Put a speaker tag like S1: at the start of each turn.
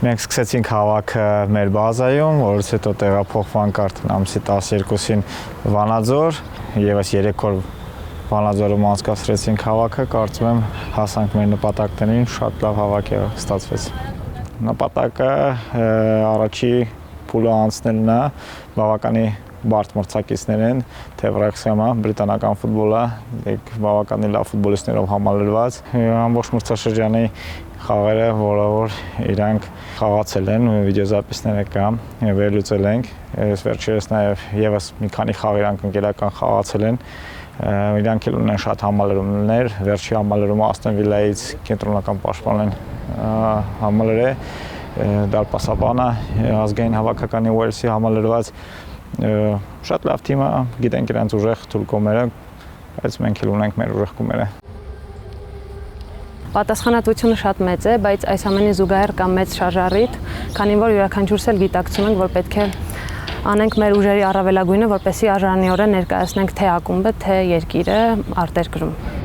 S1: Մենք սկսեցինք հավաքը մեր բազայում, որից հետո տեղափոխվանք արդեն ամսի 12-ին Վանաձոր, եւս 3 օր Վանաձորում անցկացրեցինք հավաքը, կարծում եմ հասանք մեր նպատակներին, շատ լավ հավաք ստացվեց։ Նպատակը առաջի փուլը անցնելն է, բավականի բարդ մրցակիցներ են, թե Վրեքսիամը, բրիտանական ֆուտբոլը, բավականին լավ ֆուտբոլիստներով համալրված, ամբողջ մրցաշրջանի խաղերը, որ իրանք խաղացել են, վիդեոզապիսները կա, վերլուծել ենք, վերջերս նաև եւս մի քանի խաղ իրանք ընկերական խաղացել են, իրանք էլ ունեն շատ համալրումներ, վերջի համալրումը Ասթոն Վիլայից կենտրոնական պաշտպանն համալրել, Դարպասաբանը ազգային հավաքականի Ուելսի համալրված շատ լավ թիմ է, գիտենք իրենց ուժեղ թուրքոմերը, բայց մենք էլ ունենք մեր ուժեղ կումերը։
S2: Պատասխանատվությունը շատ մեծ է, բայց այս ամենի զուգահեռ կա մեծ շարժառիթ, քանի որ յուրաքանչյուրս էլ գիտակցում ենք, որ պետք է անենք մեր ուժերի առավելագույնը, որպեսզի արժանիորեն ներկայացնենք թե ակումբը, թե երկիրը արտերկրում։